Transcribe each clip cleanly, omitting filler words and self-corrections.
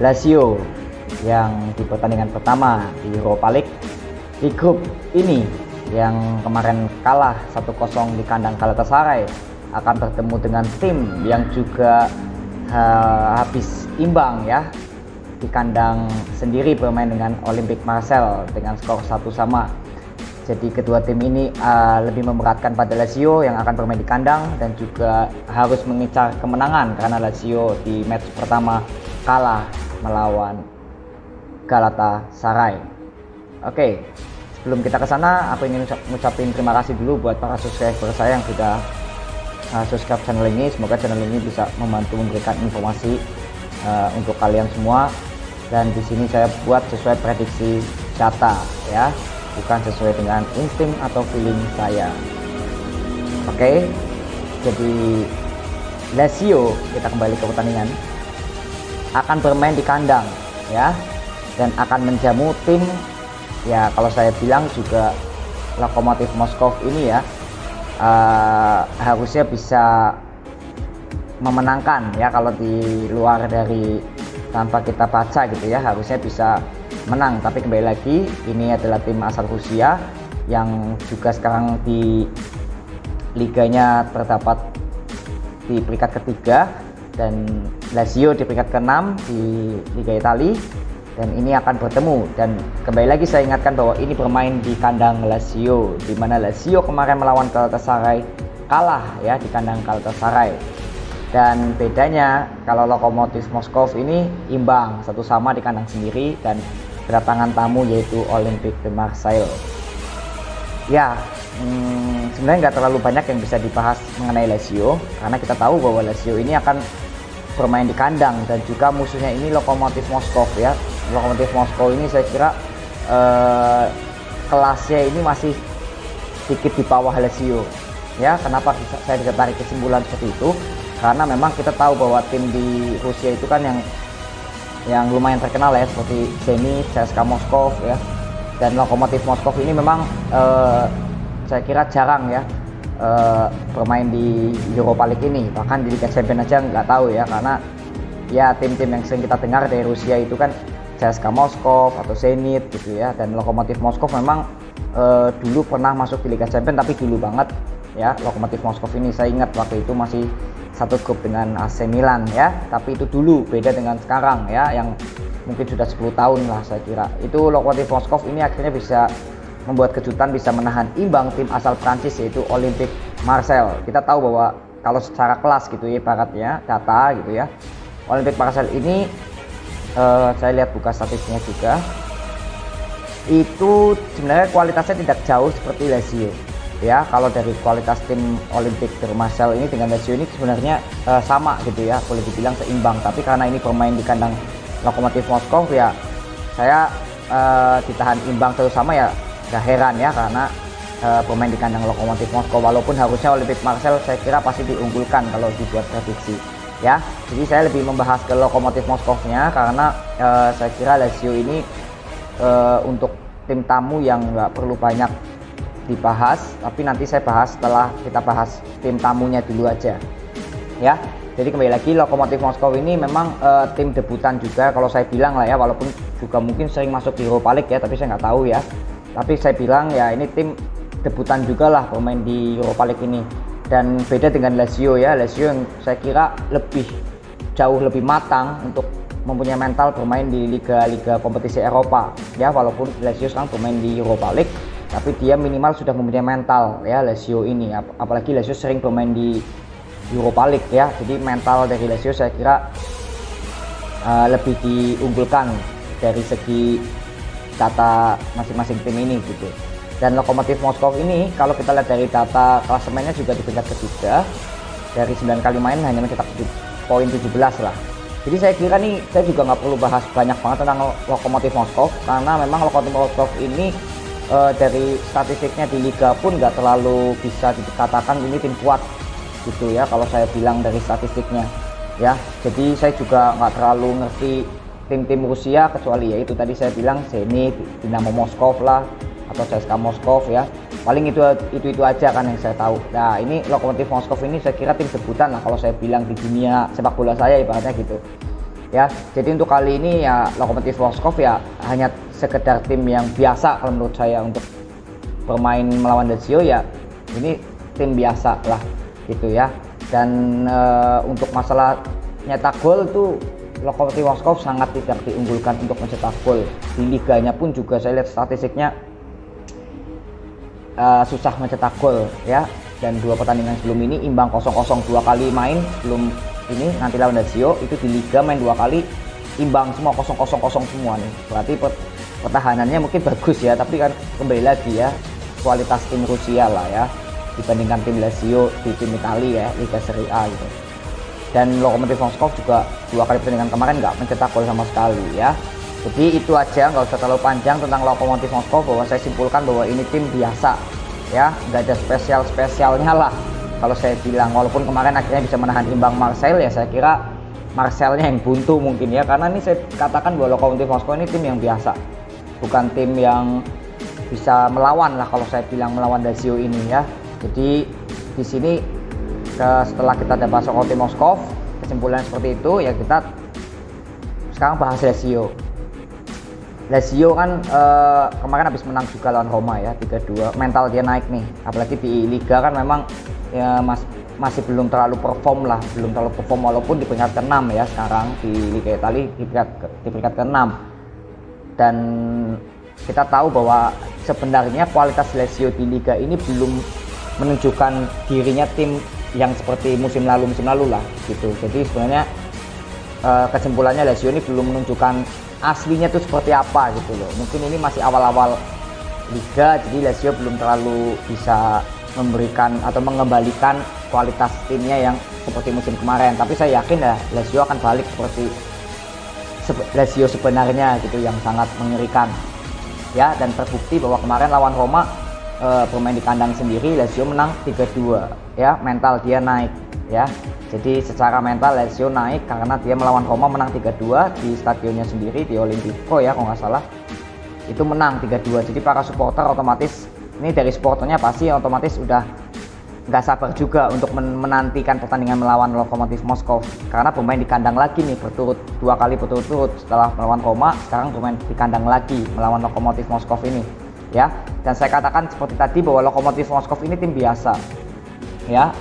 Lazio yang di pertandingan pertama di Europa League di grup ini yang kemarin kalah 1-0 di kandang Galatasaray akan bertemu dengan tim yang juga habis imbang ya di kandang sendiri bermain dengan Olympique Marseille dengan skor 1-1. Jadi kedua tim ini lebih memberatkan pada Lazio yang akan bermain di kandang dan juga harus mengincar kemenangan karena Lazio di match pertama kalah melawan Galatasaray. Oke, sebelum kita ke sana, aku ingin ngucapin terima kasih dulu buat para subscriber saya yang sudah subscribe channel ini. Semoga channel ini bisa membantu memberikan informasi untuk kalian semua. Dan di sini saya buat sesuai prediksi data ya, bukan sesuai dengan insting atau feeling saya. Oke, jadi Lazio, kita kembali ke pertandingan, akan bermain di kandang ya, dan akan menjamu tim ya, kalau saya bilang juga Lokomotif Moskow ini ya, harusnya bisa memenangkan ya, kalau di luar dari tanpa kita baca gitu ya, harusnya bisa menang. Tapi kembali lagi, ini adalah tim asal Rusia yang juga sekarang di liganya terdapat di peringkat ketiga, dan Lazio di peringkat ke-6 di Liga Italia, dan ini akan bertemu. Dan kembali lagi saya ingatkan bahwa ini bermain di kandang Lazio, di mana Lazio kemarin melawan Galatasaray kalah ya di kandang Galatasaray. Dan bedanya kalau Lokomotif Moskow ini imbang 1-1 di kandang sendiri dan kedatangan tamu yaitu Olympique de Marseille. Ya, sebenarnya nggak terlalu banyak yang bisa dibahas mengenai Lazio karena kita tahu bahwa Lazio ini akan bermain di kandang dan juga musuhnya ini Lokomotif Moskow ya. Lokomotif Moskow ini saya kira kelasnya ini masih sedikit di bawah Lazio ya. Kenapa saya bisa tarik kesimpulan seperti itu? Karena memang kita tahu bahwa tim di Rusia itu kan yang lumayan terkenal ya, seperti Zenit, CSKA Moskow ya, dan Lokomotif Moskow ini memang saya kira jarang ya bermain di Europa League ini. Bahkan di Liga Champions aja nggak tahu ya, karena ya tim-tim yang sering kita dengar dari Rusia itu kan CSKA Moskow atau Zenit gitu ya. Dan Lokomotif Moskow memang dulu pernah masuk di Liga Champions, tapi dulu banget ya. Lokomotif Moskow ini saya ingat waktu itu masih satu grup dengan AC Milan ya, tapi itu dulu, beda dengan sekarang ya, yang mungkin sudah 10 tahun lah saya kira. Itu Lokomotif Moskow ini akhirnya bisa membuat kejutan, bisa menahan imbang tim asal Prancis yaitu Olympique Marseille. Kita tahu bahwa kalau secara kelas gitu ya, ibaratnya data gitu ya, Olympique Marseille ini saya lihat buka statistiknya juga, itu sebenarnya kualitasnya tidak jauh seperti Lazio ya. Kalau dari kualitas tim Olympique de Marseille ini dengan Lazio ini sebenarnya sama gitu ya, boleh dibilang seimbang. Tapi karena ini bermain di kandang Lokomotif Moskow ya, saya ditahan imbang terus sama ya, gak heran ya, karena bermain di kandang Lokomotif Moskow. Walaupun harusnya Olympique Marseille saya kira pasti diunggulkan kalau dibuat prediksi ya. Jadi saya lebih membahas ke Lokomotif Moskow-nya karena saya kira Lazio ini untuk tim tamu yang nggak perlu banyak dibahas, tapi nanti saya bahas setelah kita bahas tim tamunya dulu aja ya. Jadi kembali lagi, Lokomotif Moskow ini memang tim debutan juga kalau saya bilang lah ya, walaupun juga mungkin sering masuk di Europa League ya, tapi saya nggak tahu ya. Tapi saya bilang ya, ini tim debutan juga lah bermain di Europa League ini. Dan beda dengan Lazio ya, Lazio yang saya kira jauh lebih matang untuk mempunyai mental bermain di liga-liga kompetisi Eropa ya. Walaupun Lazio sekarang bermain di Europa League, tapi dia minimal sudah mempunyai mental ya Lazio ini. Apalagi Lazio sering bermain di Europa League ya. Jadi mental dari Lazio saya kira lebih diunggulkan dari segi data masing-masing tim ini gitu. Dan Lokomotif Moskow ini kalau kita lihat dari data klasemennya juga di peringkat ketiga, dari 9 kali main hanya mencetak poin 17 lah. Jadi saya kira nih, saya juga nggak perlu bahas banyak banget tentang Lokomotif Moskow, karena memang Lokomotif Moskow ini dari statistiknya di liga pun nggak terlalu bisa dikatakan ini tim kuat gitu ya, kalau saya bilang dari statistiknya ya. Jadi saya juga nggak terlalu ngerti tim-tim Rusia, kecuali ya itu tadi saya bilang Zenit, Dinamo Moskow lah, atau CSKA Moskow ya. Paling itu aja kan yang saya tahu. Nah, ini Lokomotif Moskow ini saya kira tim debutan lah kalau saya bilang di dunia sepak bola saya ibaratnya gitu. ya. Jadi untuk kali ini ya Lokomotif Moskow ya hanya sekedar tim yang biasa kalau menurut saya untuk bermain melawan Lazio ya, ini tim biasa lah gitu ya. Dan untuk masalah nyetak gol tuh Lokomotif Moskow sangat tidak diunggulkan untuk mencetak gol. Di liganya pun juga saya lihat statistiknya susah mencetak gol ya. Dan 2 pertandingan sebelum ini imbang 0-0, 2 kali main sebelum ini nanti lawan Lazio itu di liga main 2 kali imbang semua 0-0 semua nih. Berarti pertahanannya mungkin bagus ya, tapi kan kembali lagi ya kualitas tim Rusia lah ya dibandingkan tim Lazio di tim Italia ya, Liga Serie A gitu. Dan Lokomotif Moskow juga 2 kali pertandingan kemarin nggak mencetak gol sama sekali ya. Jadi itu aja, nggak usah terlalu panjang tentang Lokomotif Moskow, bahwa saya simpulkan bahwa ini tim biasa ya, nggak ada spesialnya lah kalau saya bilang. Walaupun kemarin akhirnya bisa menahan imbang Marseille ya, saya kira Marseille-nya yang buntu mungkin ya, karena ini saya katakan bahwa Lokomotif Moskow ini tim yang biasa, bukan tim yang bisa melawan lah kalau saya bilang melawan Lazio ini ya. Jadi di sini setelah kita ada bahas Lokomotif Moskow, kesimpulan seperti itu ya, kita sekarang bahas Lazio. Lazio kan kemarin habis menang juga lawan Roma ya 3-2, mental dia naik nih, apalagi di Liga kan memang ya masih belum terlalu perform walaupun di peringkat ke-6 ya sekarang di Liga Italia, di peringkat ke-6. Dan kita tahu bahwa sebenarnya kualitas Lazio di Liga ini belum menunjukkan dirinya tim yang seperti musim lalu lah gitu. Jadi sebenarnya kesimpulannya Lazio ini belum menunjukkan aslinya tuh seperti apa gitu loh. Mungkin ini masih awal-awal liga, jadi Lazio belum terlalu bisa memberikan atau mengembalikan kualitas timnya yang seperti musim kemarin. Tapi saya yakin ya Lazio akan balik seperti Lazio sebenarnya gitu, yang sangat mengerikan ya. Dan terbukti bahwa kemarin lawan Roma bermain di kandang sendiri, Lazio menang 3-2 ya, mental dia naik ya. Jadi secara mental Lazio naik karena dia melawan Roma menang 3-2 di stadionnya sendiri, di Olimpico ya kalau nggak salah, itu menang 3-2. Jadi para supporter otomatis, ini dari supporternya pasti otomatis udah nggak sabar juga untuk menantikan pertandingan melawan Lokomotif Moskow, karena bermain di kandang lagi nih 2 kali berturut-turut. Setelah melawan Roma, sekarang bermain di kandang lagi melawan Lokomotif Moskow ini ya. Dan saya katakan seperti tadi bahwa Lokomotif Moskow ini tim biasa ya.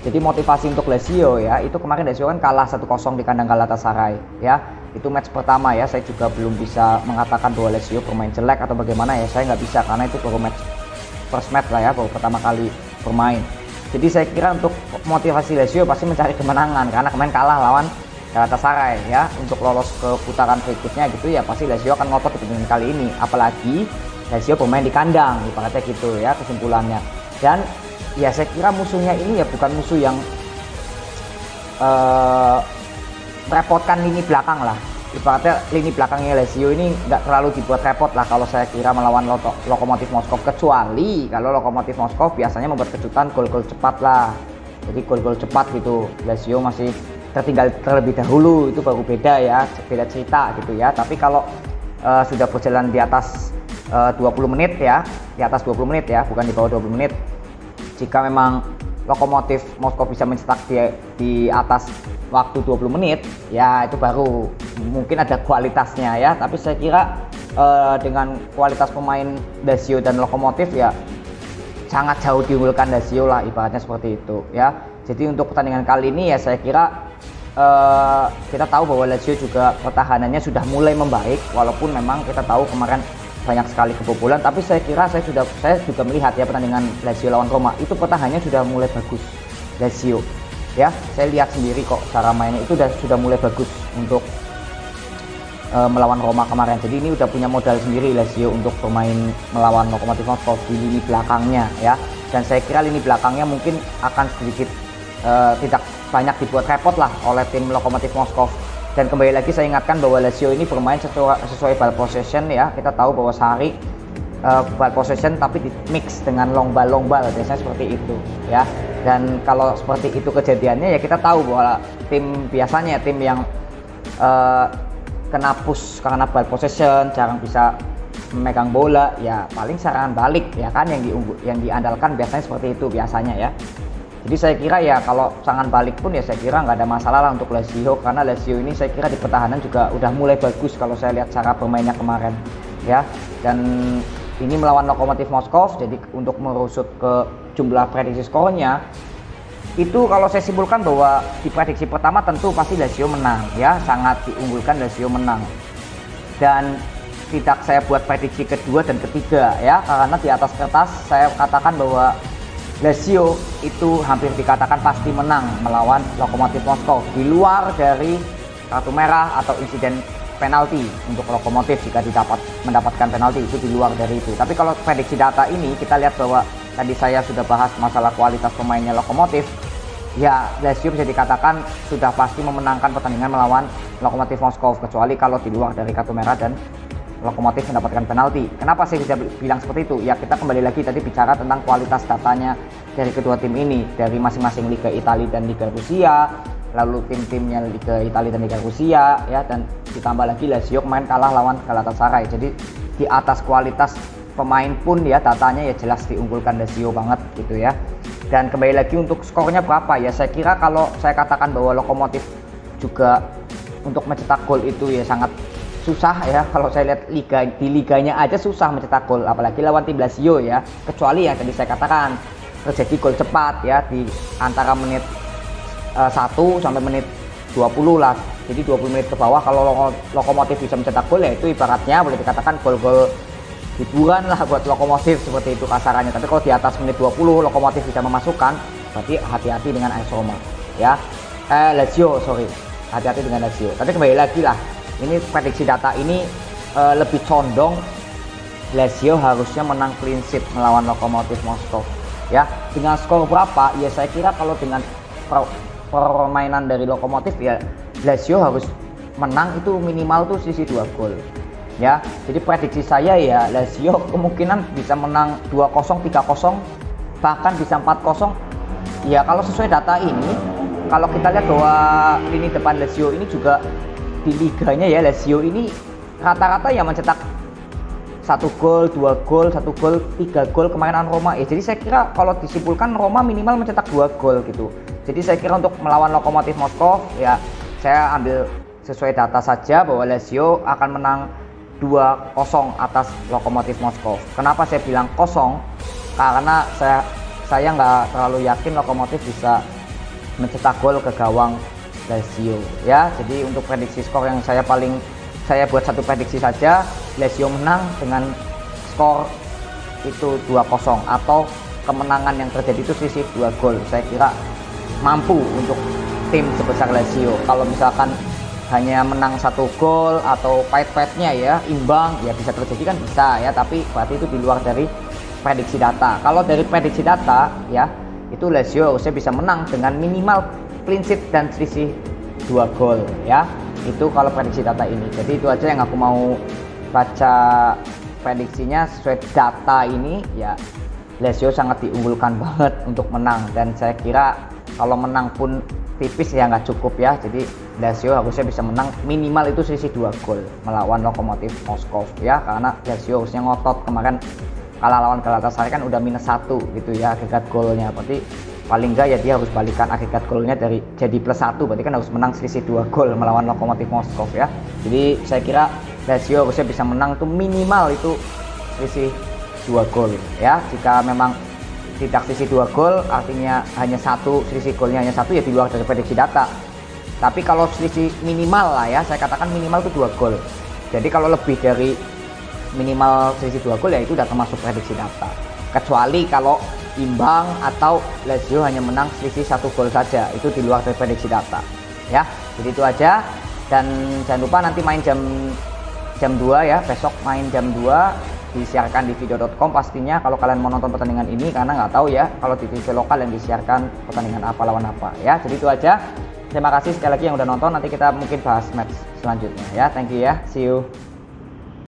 Jadi motivasi untuk Lazio ya, itu kemarin Lazio kan kalah 1-0 di kandang Galatasaray ya. Itu match pertama ya, saya juga belum bisa mengatakan bahwa Lazio bermain jelek atau bagaimana ya, saya nggak bisa karena itu baru first match lah ya, baru pertama kali bermain. Jadi saya kira untuk motivasi Lazio pasti mencari kemenangan, karena kemarin kalah lawan Galatasaray ya, untuk lolos ke putaran berikutnya gitu ya, pasti Lazio akan ngotot di pertandingan kali ini. Apalagi Lazio bermain di kandang, ibaratnya gitu ya kesimpulannya. Dan ya saya kira musuhnya ini ya bukan musuh yang merepotkan lini belakang lah. Ibaratnya lini belakangnya Lazio ini nggak terlalu dibuat repot lah kalau saya kira melawan Lokomotif Moskow, kecuali kalau Lokomotif Moskow biasanya membuat kejutan gol-gol cepat lah. Jadi gol-gol cepat gitu, Lazio masih tertinggal terlebih dahulu, itu baru beda ya, beda cerita gitu ya. Tapi kalau sudah berjalan di atas 20 menit ya, di atas 20 menit ya, bukan di bawah 20 menit, jika memang Lokomotif Moskow bisa mencetak di atas waktu 20 menit ya, itu baru mungkin ada kualitasnya ya. Tapi saya kira dengan kualitas pemain Lazio dan Lokomotif ya sangat jauh diunggulkan Lazio lah, ibaratnya seperti itu ya. Jadi untuk pertandingan kali ini ya saya kira kita tahu bahwa Lazio juga pertahanannya sudah mulai membaik, walaupun memang kita tahu kemarin banyak sekali kebobolan. Tapi saya kira saya juga melihat ya pertandingan Lazio lawan Roma, itu pertahanannya sudah mulai bagus Lazio ya. Saya lihat sendiri kok cara mainnya itu sudah mulai bagus untuk melawan Roma kemarin. Jadi ini udah punya modal sendiri Lazio untuk bermain melawan Lokomotif Moskow di lini belakangnya ya. Dan saya kira lini belakangnya mungkin akan sedikit tidak banyak dibuat repot lah oleh tim Lokomotif Moskow. Dan kembali lagi saya ingatkan bahwa Lazio ini bermain sesuai ball possession ya. Kita tahu bahwa Sarri ball possession tapi di mix dengan long ball biasanya seperti itu ya. Dan kalau seperti itu kejadiannya ya, kita tahu bahwa biasanya tim yang kena push karena ball possession, jarang bisa memegang bola ya, paling serangan balik ya kan yang diandalkan biasanya seperti itu biasanya ya. Jadi saya kira ya kalau serangan balik pun ya saya kira nggak ada masalah lah untuk Lazio, karena Lazio ini saya kira di pertahanan juga udah mulai bagus kalau saya lihat cara bermainnya kemarin ya. Dan ini melawan Lokomotiv Moskow, jadi untuk merusut ke jumlah prediksi skornya itu kalau saya simpulkan bahwa di prediksi pertama tentu pasti Lazio menang ya, sangat diunggulkan Lazio menang. Dan tidak saya buat prediksi kedua dan ketiga ya, karena di atas kertas saya katakan bahwa Lazio itu hampir dikatakan pasti menang melawan Lokomotiv Moskow di luar dari kartu merah atau insiden penalti untuk Lokomotif. Jika mendapatkan penalti itu di luar dari itu. Tapi kalau prediksi data ini kita lihat bahwa tadi saya sudah bahas masalah kualitas pemainnya Lokomotif, ya Lazio bisa dikatakan sudah pasti memenangkan pertandingan melawan Lokomotiv Moskow, kecuali kalau di luar dari kartu merah dan Lokomotif mendapatkan penalti. Kenapa saya bisa bilang seperti itu? Ya kita kembali lagi tadi bicara tentang kualitas datanya dari kedua tim ini, dari masing-masing Liga Italia dan Liga Rusia, lalu tim-timnya Liga Italia dan Liga Rusia ya, dan ditambah lagi Lazio kemarin kalah lawan Galatasaray. Jadi di atas kualitas pemain pun ya datanya ya jelas diunggulkan Lazio banget gitu ya. Dan kembali lagi untuk skornya berapa ya, saya kira kalau saya katakan bahwa Lokomotif juga untuk mencetak gol itu ya sangat susah ya. Kalau saya lihat di liganya aja susah mencetak gol, apalagi lawan tim Lazio ya, kecuali ya tadi saya katakan terjadi gol cepat ya di antara menit 1 sampai menit 20 lah. Jadi 20 menit ke bawah kalau Lokomotif bisa mencetak gol ya itu ibaratnya boleh dikatakan gol-gol hiburan lah buat Lokomotif, seperti itu kasarannya. Tapi kalau di atas menit 20 Lokomotif bisa memasukkan, berarti hati-hati dengan AS Roma ya. Lazio, sorry, hati-hati dengan Lazio. Tapi kembali lagi lah, ini prediksi data ini lebih condong Lazio harusnya menang clean sheet melawan Lokomotiv Moskow ya. Dengan skor berapa ya, saya kira kalau dengan permainan dari Lokomotif ya Lazio harus menang itu minimal tuh selisih 2 gol ya. Jadi prediksi saya ya Lazio kemungkinan bisa menang 2-0, 3-0, bahkan bisa 4-0 ya. Kalau sesuai data ini, kalau kita lihat bahwa lini depan Lazio ini juga di liganya ya, Lazio ini rata-rata ya mencetak 1 gol, 2 gol, 1 gol, 3 gol kemarin Roma ya. Jadi saya kira kalau disimpulkan Roma minimal mencetak 2 gol gitu. Jadi saya kira untuk melawan Lokomotiv Moskow ya saya ambil sesuai data saja bahwa Lazio akan menang 2-0 atas Lokomotiv Moskow. Kenapa saya bilang kosong? Karena saya nggak terlalu yakin Lokomotiv bisa mencetak gol ke gawang Lazio ya. Jadi untuk prediksi skor yang saya buat satu prediksi saja, Lazio menang dengan skor itu 2-0 atau kemenangan yang terjadi itu selisih 2 gol. Saya kira mampu untuk tim sebesar Lazio. Kalau misalkan hanya menang 1 gol atau pahit-pahitnya ya imbang ya bisa terjadi kan, bisa ya, tapi berarti itu di luar dari prediksi data. Kalau dari prediksi data ya itu Lazio harusnya bisa menang dengan minimal clean sheet dan selisih 2 gol ya. Itu kalau prediksi data ini. Jadi itu aja yang aku mau baca prediksinya sesuai data ini ya. Lazio sangat diunggulkan banget untuk menang, dan saya kira kalau menang pun tipis ya nggak cukup ya. Jadi Lazio harusnya bisa menang minimal itu selisih 2 gol melawan Lokomotiv Moskow ya, karena Lazio harusnya ngotot. Kemarin kalah lawan Galatasaray kan udah -1 gitu ya agregat golnya, berarti paling enggak ya dia harus balikan agregat golnya dari jadi +1, berarti kan harus menang selisih 2 gol melawan Lokomotiv Moskow ya. Jadi saya kira Lazio harusnya bisa menang tuh minimal itu selisih 2 gol ya. Jika memang tidak selisih 2 gol artinya hanya selisih golnya hanya 1 ya di luar dari prediksi data. Tapi kalau selisih minimal lah ya, saya katakan minimal itu 2 gol. Jadi kalau lebih dari minimal selisih 2 gol ya itu udah termasuk prediksi data. Kecuali kalau imbang atau Lazio hanya menang selisih 1 gol saja, itu di luar dari prediksi data ya. Jadi itu aja, dan jangan lupa nanti main jam 2 ya, besok main jam 2 disiarkan di video.com pastinya kalau kalian mau nonton pertandingan ini, karena nggak tahu ya kalau di TV lokal yang disiarkan pertandingan apa lawan apa ya. Jadi itu aja, terima kasih sekali lagi yang udah nonton. Nanti kita mungkin bahas match selanjutnya ya. Thank you ya, see you.